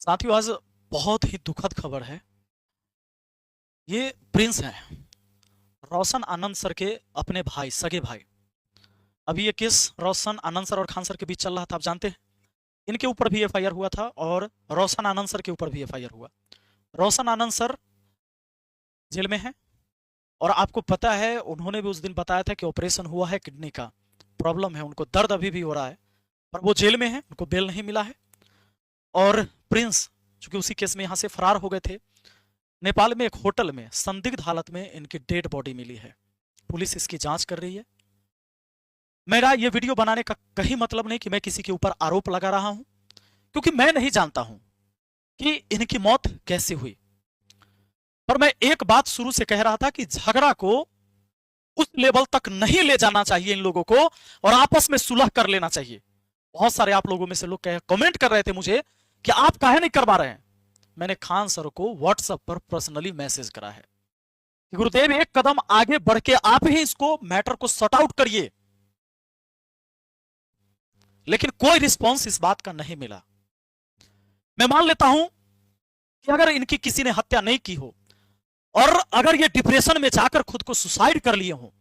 साथियों, आज बहुत ही दुखद खबर है। ये प्रिंस हैं, रोशन आनंद सर के अपने भाई, सगे भाई। अभी ये केस रोशन आनंद सर और खान सर के बीच चल रहा था, आप जानते हैं। इनके ऊपर भी एफआईआर हुआ था और रोशन आनंद सर के ऊपर भी एफआईआर हुआ। रोशन आनंद सर जेल में हैं और आपको पता है, उन्होंने भी उस दिन बताया था कि ऑपरेशन हुआ है, किडनी का प्रॉब्लम है, उनको दर्द अभी भी हो रहा है, पर वो जेल में है, उनको बेल नहीं मिला है। और प्रिंस चूंकि उसी केस में यहां से फरार हो गए थे, नेपाल में एक होटल में संदिग्ध हालत में इनकी डेड बॉडी मिली है। पुलिस इसकी जांच कर रही है। मेरा ये वीडियो बनाने का कहीं मतलब नहीं कि मैं किसी के ऊपर आरोप लगा रहा हूं, क्योंकि मैं नहीं जानता हूं कि इनकी मौत कैसे हुई। पर मैं एक बात शुरू से कह रहा था कि झगड़ा को उस लेवल तक नहीं ले जाना चाहिए इन लोगों को, और आपस में सुलह कर लेना चाहिए। बहुत सारे आप लोगों में से लोग कमेंट कर रहे थे मुझे कि आप काहे नहीं करवा रहे हैं। मैंने खान सर को व्हाट्सएप पर पर्सनली मैसेज करा है कि गुरुदेव, एक कदम आगे बढ़ के आप ही इसको मैटर को सॉर्ट आउट करिए। लेकिन कोई रिस्पॉन्स इस बात का नहीं मिला। मैं मान लेता हूं कि अगर इनकी किसी ने हत्या नहीं की हो और अगर ये डिप्रेशन में जाकर खुद को सुसाइड कर लिए हो,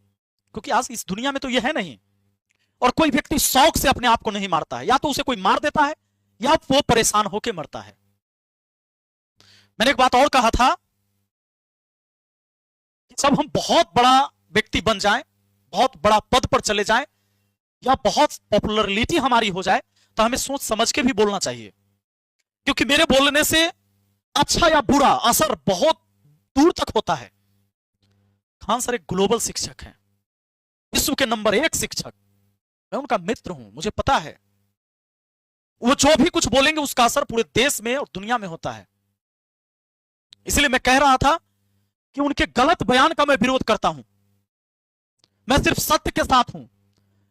क्योंकि आज इस दुनिया में तो ये है नहीं, और कोई व्यक्ति शौक से अपने आप को नहीं मारता है, या तो उसे कोई मार देता है या वो परेशान होकर मरता है। मैंने एक बात और कहा था कि जब हम बहुत बड़ा व्यक्ति बन जाएं, बहुत बड़ा पद पर चले जाएं, या बहुत पॉपुलरिटी हमारी हो जाए, तो हमें सोच समझ के भी बोलना चाहिए, क्योंकि मेरे बोलने से अच्छा या बुरा असर बहुत दूर तक होता है। खान सर एक ग्लोबल शिक्षक हैं, विश्व के नंबर 1 शिक्षक। मैं उनका मित्र हूं, मुझे पता है वो जो भी कुछ बोलेंगे उसका असर पूरे देश में और दुनिया में होता है। इसलिए मैं कह रहा था कि उनके गलत बयान का मैं विरोध करता हूं, मैं सिर्फ सत्य के साथ हूं।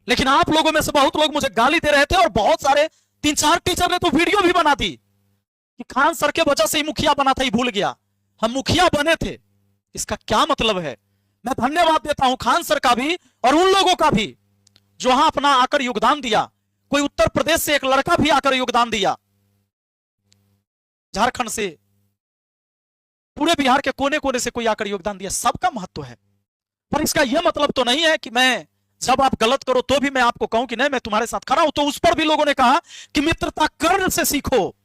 लेकिन आप लोगों में से बहुत लोग मुझे गाली दे रहे थे, और बहुत सारे 3-4 टीचर ने तो वीडियो भी बना दी कि खान सर के वजह से ही मुखिया बना था, ही भूल गया हम मुखिया बने थे। इसका क्या मतलब है? मैं धन्यवाद देता हूं खान सर का भी और उन लोगों का भी जो वहां अपना आकर योगदान दिया। कोई उत्तर प्रदेश से एक लड़का भी आकर योगदान दिया, झारखंड से, पूरे बिहार के कोने कोने से कोई आकर योगदान दिया। सबका महत्व है, पर इसका यह मतलब तो नहीं है कि मैं जब आप गलत करो तो भी मैं आपको कहूं कि नहीं, मैं तुम्हारे साथ खड़ा हूं। तो उस पर भी लोगों ने कहा कि मित्रता कर्ण से सीखो।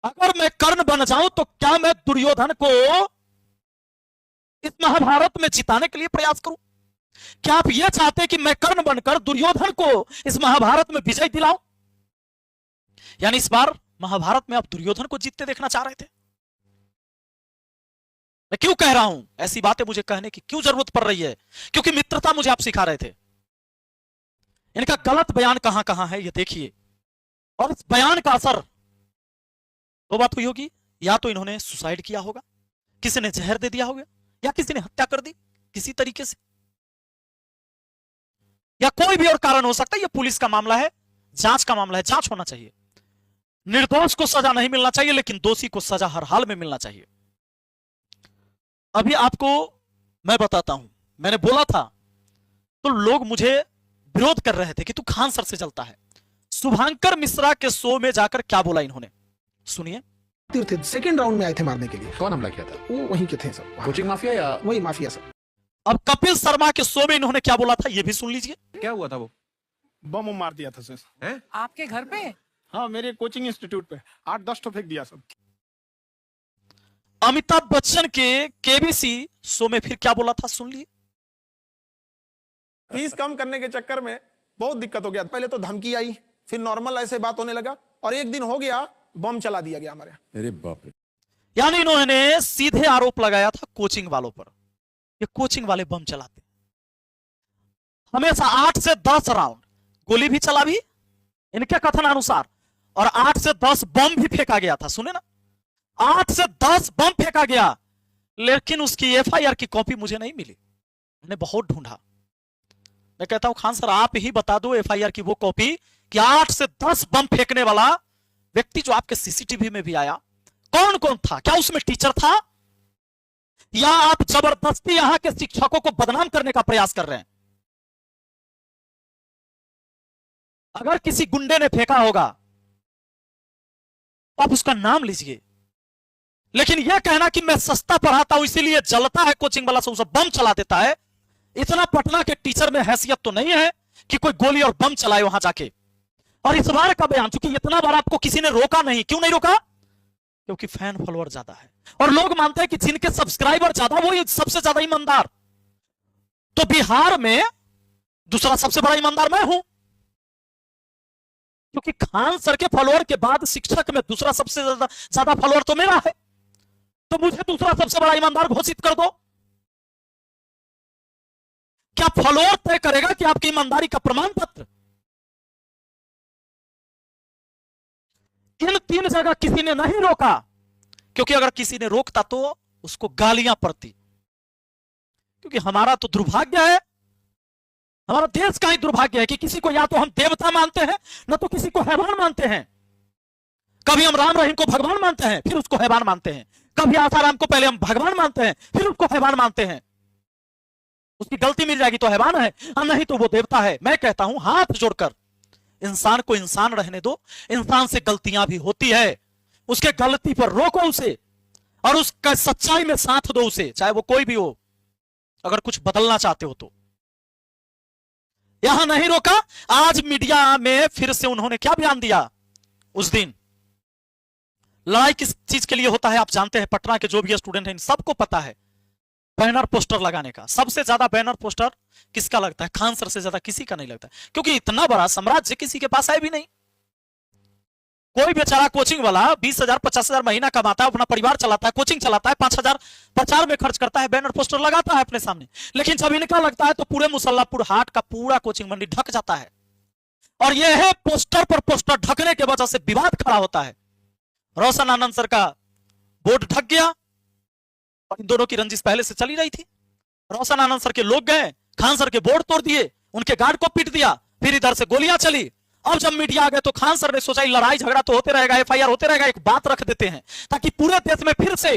अगर मैं कर्ण बन जाऊं तो क्या मैं दुर्योधन को इस महाभारत में जिताने के लिए प्रयास करूं? क्या आप यह चाहते हैं कि मैं कर्ण बनकर दुर्योधन को इस महाभारत में विजय दिलाऊं? यानी इस बार महाभारत में आप दुर्योधन को जीतते देखना चाह रहे थे। मैं क्यों कह रहा हूं ऐसी बातें, मुझे कहने की क्यों जरूरत पड़ रही है? क्योंकि मित्रता मुझे आप सिखा रहे थे। इनका गलत बयान कहां कहां है ये देखिए, और इस बयान का असर दो बात हुई होगी। या तो इन्होंने सुसाइड किया होगा, किसी ने जहर दे दिया होगा, या किसी ने हत्या कर दी किसी तरीके से, या कोई भी और कारण हो सकता है। यह पुलिस का मामला है, जांच का मामला है, जांच होना चाहिए। निर्दोष को सजा नहीं मिलना चाहिए, लेकिन दोषी को सजा हर हाल में मिलना चाहिए। अभी आपको मैं बताता हूं, मैंने बोला था तो लोग मुझे विरोध कर रहे थे कि तू खान सर से चलता है। शुभांकर मिश्रा के शो में जाकर क्या बोला इन्होंने, सुनिए। थे सेकंड राउंड में आए थे मारने के लिए। कौन हमला किया था? वो वहीं के थे सब, कोचिंग माफिया या वही माफिया सब। अब कपिल शर्मा के शो में इन्होंने क्या बोला था ये भी सुन लीजिए। क्या हुआ था? वो बम मार दिया था सर। हैं? आपके घर पे? हाँ, मेरे कोचिंग इंस्टीट्यूट पे 8-10 तो फेंक दिया सब। अमिताभ बच्चन के केबीसी शो में फिर क्या बोला था, सुन लिए। फीस कम करने के चक्कर में बहुत दिक्कत हो गया। पहले तो धमकी आई, फिर नॉर्मल ऐसे बात होने लगा, और एक दिन हो गया बम चला दिया गया हमारे। अरे बाप रे। यानी इन्होंने सीधे आरोप लगाया था कोचिंग वालों पर, ये कोचिंग वाले बम चलाते। हमेशा 8 से 10 राउंड गोली भी चला भी इनके कथन अनुसार, और 8 से 10 बम भी फेंका गया था। सुने ना, 8 से 10 बम फेंका गया, लेकिन उसकी एफआईआर की कॉपी मुझे नहीं मिली। मैंने बहुत ढूंढा। मैं कहता हूं खान सर आप ही बता दो एफआईआर की वो कॉपी कि 8 से 10 बम फेंकने वाला व्यक्ति जो आपके सीसीटीवी में भी आया, कौन कौन था? क्या उसमें टीचर था, या आप जबरदस्ती यहां के शिक्षकों को बदनाम करने का प्रयास कर रहे हैं? अगर किसी गुंडे ने फेंका होगा आप उसका नाम लीजिए। लेकिन यह कहना कि मैं सस्ता पढ़ाता हूं इसीलिए जलता है कोचिंग वाला, सब बम चला देता है, इतना पटना के टीचर में हैसियत तो नहीं है कि कोई गोली और बम चलाए वहां जाके। और इस बार का बयान, चूंकि इतना बार आपको किसी ने रोका नहीं, क्यों नहीं रोका? क्योंकि फैन फॉलोअर ज्यादा है और लोग मानते हैं कि जिनके सब्सक्राइबर ज्यादा वो सबसे ज्यादा ईमानदार। तो बिहार में दूसरा सबसे बड़ा ईमानदार मैं हूं, क्योंकि खान सर के फॉलोअर के बाद शिक्षक में दूसरा सबसे ज्यादा फॉलोअर तो मेरा है, तो मुझे दूसरा सबसे बड़ा ईमानदार घोषित कर दो। क्या फॉलोअर तय करेगा कि आपकी ईमानदारी का प्रमाण पत्र? इन 3 जगह किसी ने नहीं रोका, क्योंकि अगर किसी ने रोकता तो उसको गालियां पड़ती। क्योंकि हमारा तो दुर्भाग्य है, हमारा देश का ही दुर्भाग्य है कि किसी को या तो हम देवता मानते हैं, न तो किसी को हैवान मानते हैं। कभी हम राम रहीम को भगवान मानते हैं, फिर उसको हैवान मानते हैं। कभी आसाराम को पहले हम भगवान मानते हैं, फिर उसको हैवान मानते हैं। उसकी गलती मिल जाएगी तो हैवान है, और नहीं तो वो देवता है। मैं कहता हूं हाथ जोड़कर, इंसान को इंसान रहने दो। इंसान से गलतियां भी होती है, उसके गलती पर रोको उसे, और उसका सच्चाई में साथ दो उसे, चाहे वो कोई भी हो, अगर कुछ बदलना चाहते हो तो। यहां नहीं रोका। आज मीडिया में फिर से उन्होंने क्या बयान दिया? उस दिन लड़ाई किस चीज के लिए होता है आप जानते हैं, पटना के जो भी स्टूडेंट हैं सबको पता है, बैनर पोस्टर लगाने का। सबसे ज्यादा बैनर पोस्टर किसका लगता है? खान सर से ज्यादा किसी का नहीं लगता, क्योंकि इतना बड़ा साम्राज्य किसी के पास है भी नहीं। कोई बेचारा कोचिंग वाला 20,000 50,000 महीना कमाता है, अपना परिवार चलाता है, कोचिंग चलाता है, 5,000 प्रचार में खर्च करता है, बैनर पोस्टर लगाता है अपने सामने। लेकिन जब इनका लगता है तो पूरे मुसल्लापुर हाट का पूरा कोचिंग मंडी ढक जाता है। और यह है पोस्टर पर पोस्टर ढकने की वजह से विवाद खड़ा होता है। रोशन आनंद सर का बोर्ड ढक गया, और इन दोनों की रंजिश पहले से चली रही थी। रोशन आनंद सर के लोग गए, खान सर के बोर्ड तोड़ दिए, उनके गार्ड को पीट दिया, फिर इधर से गोलियां चली। अब जब मीडिया आ गए तो खान सर ने सोचा लड़ाई झगड़ा तो होते रहेगा, एफआईआर होते रहेगा, एक बात रख देते हैं ताकि पूरे देश में फिर से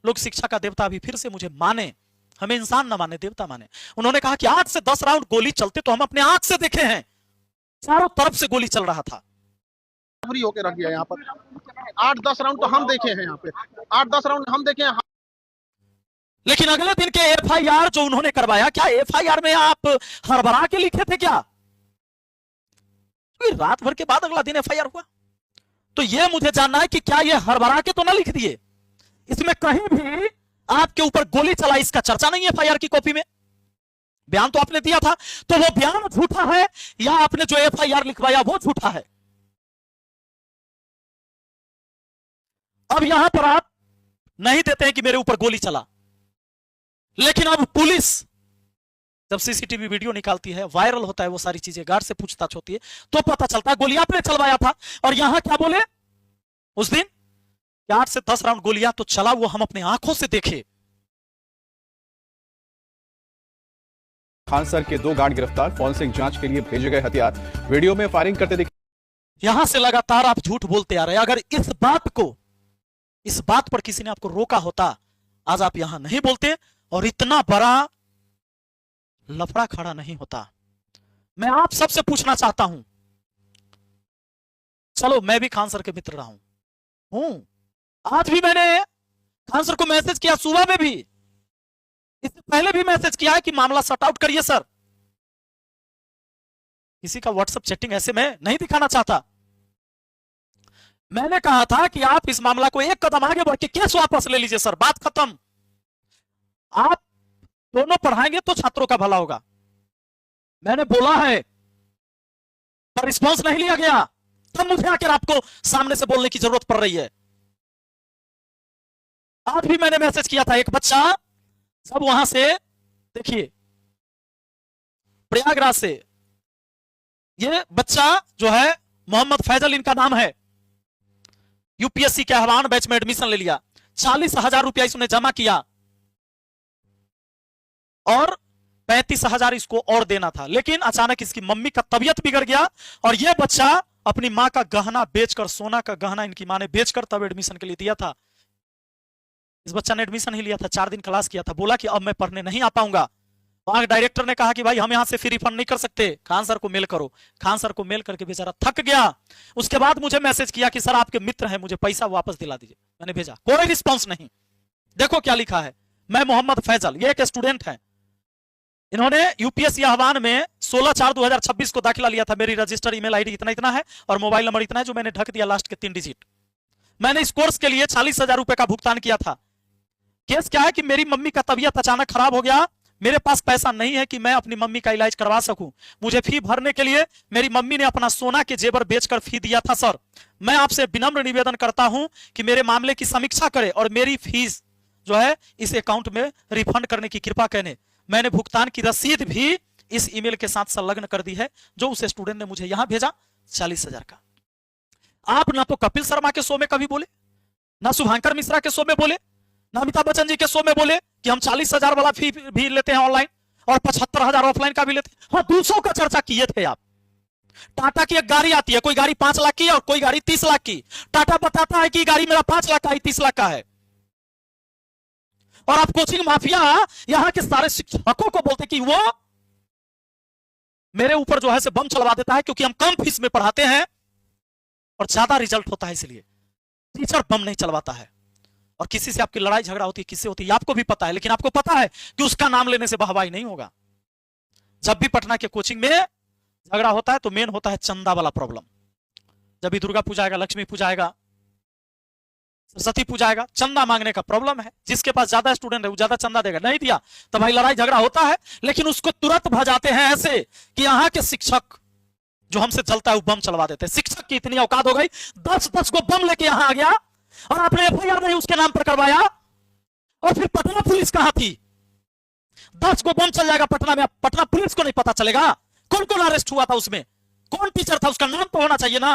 लोग शिक्षा का देवता भी फिर से मुझे माने, हमें इंसान न माने, देवता माने। उन्होंने कहा कि 8 से 10 राउंड गोली चलते तो हम अपने आंख से देखे हैं, चारों तरफ से गोली चल रहा था। फ्री होके रख दिया यहाँ पर। 8-10 राउंड तो हम देखे हैं यहाँ पे, 8-10 राउंड हम देखे हैं। लेकिन अगले दिन के एफआईआर जो उन्होंने करवाया, क्या एफआईआर में आप हड़बड़ा के लिखे थे क्या? रात भर के बाद अगला दिन एफआईआर हुआ, तो यह मुझे जानना है कि क्या यह हड़बड़ा के तो ना लिख दिए? इसमें कहीं भी आपके ऊपर गोली चला इसका चर्चा नहीं है एफआईआर की कॉपी में। बयान तो आपने दिया था, तो वो बयान झूठा है या आपने जो एफआईआर लिखवाया वो झूठा है? अब यहां पर आप नहीं देते हैं कि मेरे ऊपर गोली चला, लेकिन अब पुलिस जब सीसीटीवी वीडियो निकालती है, वायरल होता है, वो सारी चीजें गार्ड से पूछताछ होती है, तो पता चलता है गोली आपने चलवाया था। और यहां क्या बोले उस दिन? 8 से 10 राउंड गोलियां तो चला, वो हम अपने आंखों से देखे। खान सर के 2 गार्ड गिरफ्तार, फॉरेंसिक जांच के लिए भेजे गए हथियार वीडियो में फायरिंग करते दिखे। यहां से लगातार आप झूठ बोलते आ रहे हैं। अगर इस बात पर किसी ने आपको रोका होता, आज आप यहां नहीं बोलते और इतना बड़ा लफड़ा खड़ा नहीं होता। मैं आप सबसे पूछना चाहता हूं, चलो मैं भी खान सर के मित्र रहा हूं, आज भी मैंने खान सर को मैसेज किया, सुबह में भी, इससे पहले भी मैसेज किया है कि मामला सॉर्ट आउट करिए सर। किसी का व्हाट्सएप चैटिंग ऐसे मैं नहीं दिखाना चाहता। मैंने कहा था कि आप इस मामला को एक कदम आगे बढ़ के केस वापस ले लीजिए सर, बात खत्म। आप दोनों पढ़ाएंगे तो छात्रों का भला होगा, मैंने बोला है, पर रिस्पॉन्स नहीं लिया गया। तब मुझे आकर आपको सामने से बोलने की जरूरत पड़ रही है। आज भी मैंने मैसेज किया था, एक बच्चा सब वहां से, देखिए प्रयागराज से, ये बच्चा जो है मोहम्मद फैजल इनका नाम है, यूपीएससी के आह्वान बैच में एडमिशन ले लिया, 40,000 रुपया इसने जमा किया और 35,000 इसको और देना था। लेकिन अचानक इसकी मम्मी का तबीयत बिगड़ गया और यह बच्चा अपनी मां का गहना बेचकर, सोना का गहना इनकी मां ने बेचकर तब एडमिशन के लिए दिया था। इस बच्चा ने एडमिशन ही लिया था, 4 दिन क्लास किया था, बोला कि अब मैं पढ़ने नहीं आ पाऊंगा, वहां डायरेक्टर ने कहा कि भाई हम यहां से फ्री रिफंड नहीं कर सकते, खान सर को मेल करो। खान सर को मेल करके बेचारा थक गया। उसके बाद मुझे मैसेज किया कि सर आपके मित्र हैं, मुझे पैसा वापस दिला दीजिए। मैंने भेजा, कोई रिस्पॉन्स नहीं। देखो क्या लिखा है, मैं मोहम्मद फैजल, ये एक स्टूडेंट है, इन्होंने यूपीएससी आह्वान में 16/4/2026 को दाखिला लिया था। मेरी रजिस्टर ईमेल आईडी इतना इतना है और मोबाइल नंबर इतना है, जो मैंने ढक दिया लास्ट के 3 डिजिट। मैंने इस कोर्स के लिए 40,000 रुपए का भुगतान किया था। केस क्या है कि मेरी मम्मी का तबीयत अचानक खराब हो गया, मेरे पास पैसा नहीं है कि मैं अपनी मम्मी का इलाज करवा सकूं। मुझे फी भरने के लिए मेरी मम्मी ने अपना सोना के जेवर बेचकर फी दिया था। सर, मैं आपसे विनम्र निवेदन करता हूं कि मेरे मामले की समीक्षा करें और मेरी फीस जो है इस अकाउंट में रिफंड करने की कृपा करें। मैंने भुगतान की रसीद भी इस ईमेल के साथ संलग्न कर दी है, जो उस स्टूडेंट ने मुझे यहां भेजा, 40,000 का। आप ना तो कपिल शर्मा के शो में कभी बोले, ना शुभांकर मिश्रा के शो में बोले, ना अमिताभ बच्चन जी के शो में बोले कि हम 40,000 वाला फी भी लेते हैं ऑनलाइन और 75,000 ऑफलाइन का भी लेते हैं। हाँ, 200 का चर्चा किए थे आप। टाटा की एक गाड़ी आती है, कोई गाड़ी 5 लाख की है और कोई गाड़ी 30 लाख की। टाटा बताता है कि गाड़ी मेरा 5 लाख का है, 30 लाख का है। और आप कोचिंग माफिया यहां के सारे शिक्षकों को बोलते कि वो मेरे ऊपर जो है से बम चलवा देता है, क्योंकि हम कम फीस में पढ़ाते हैं और ज्यादा रिजल्ट होता है, इसलिए टीचर बम नहीं चलवाता है। और किसी से आपकी लड़ाई झगड़ा होती है, किससे होती है आपको भी पता है, लेकिन आपको पता है कि उसका नाम लेने से वाहवाही नहीं होगा। जब भी पटना के कोचिंग में झगड़ा होता है तो मेन होता है चंदा वाला प्रॉब्लम। जब भी दुर्गा पूजा आएगा, लक्ष्मी पूजा आएगा, सरस्वती पूजा आएगा, चंदा मांगने का प्रॉब्लम है। जिसके पास ज्यादा स्टूडेंट है वो ज्यादा चंदा देगा, नहीं दिया तो भाई लड़ाई झगड़ा होता है। लेकिन उसको तुरंत भजाते हैं ऐसे कि यहाँ के शिक्षक जो हमसे चलता है वो बम चलवा देते हैं। शिक्षक की इतनी औकात हो गई, 10-10 को बम लेके यहां आ गया और आपने एफआईआर नहीं उसके नाम पर करवाया। और फिर पटना पुलिस कहां थी? 10 को बम चल जाएगा पटना में, पटना पुलिस को नहीं पता चलेगा कौन कौन अरेस्ट हुआ था, उसमें कौन टीचर था, उसका नाम तो होना चाहिए ना।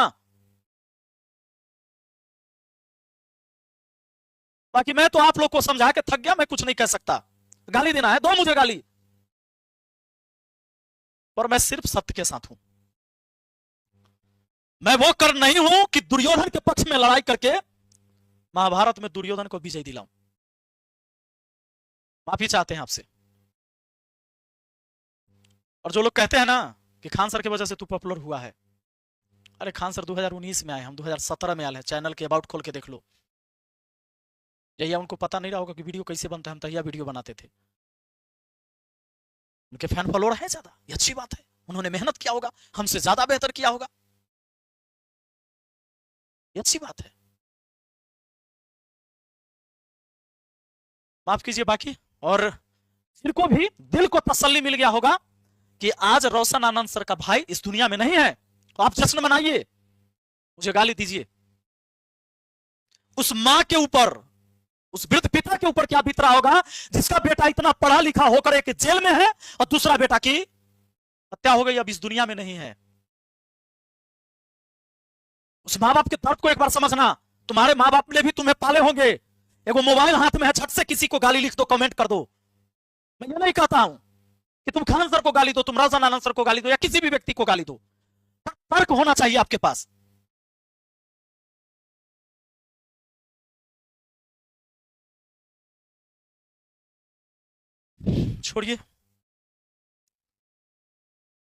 बाकी मैं तो आप लोग को समझा के थक गया, मैं कुछ नहीं कह सकता। गाली देना है दो मुझे गाली, पर मैं सिर्फ सत्य के साथ हूं। मैं वो कर नहीं हूं कि दुर्योधन के पक्ष में लड़ाई करके महाभारत में दुर्योधन को विजय दिलाऊं। माफी चाहते हैं आपसे। और जो लोग कहते हैं ना कि खान सर की वजह से तू पॉपुलर हुआ है, अरे खान सर 2019 में आए, हम 2017 में आए हैं। चैनल के अबाउट खोल के देख लो। यही उनको पता नहीं रहा होगा कि वीडियो कैसे बनता है, हम तहिया वीडियो बनाते थे। उनके फैन फॉलोअर है ज्यादा, ये अच्छी बात है। उन्होंने मेहनत किया होगा, हमसे ज्यादा बेहतर किया होगा, ये अच्छी बात है। माफ कीजिए बाकी। और जिनको भी दिल को तसल्ली मिल गया होगा कि आज रोशन आनंद सर का भाई इस दुनिया में नहीं है, तो आप जश्न मनाइए, मुझे गाली दीजिए। उस मां के ऊपर, उस वृद्ध पिता के ऊपर क्या बीत रहा होगा जिसका बेटा इतना पढ़ा लिखा होकर एक जेल में है और दूसरा बेटा की हत्या हो गई, अब इस दुनिया में नहीं है। उस मां बाप के दर्द को एक बार समझना। तुम्हारे मां बाप ने भी तुम्हें पाले होंगे। एगो मोबाइल हाथ में है, झट से किसी को गाली लिख दो, कमेंट कर दो। मैं ये नहीं कहता हूं कि तुम खान सर को गाली दो, तुम रोशन आनंद सर को गाली दो, या किसी भी व्यक्ति को गाली दो। तर्क होना चाहिए आपके पास। छोड़िए।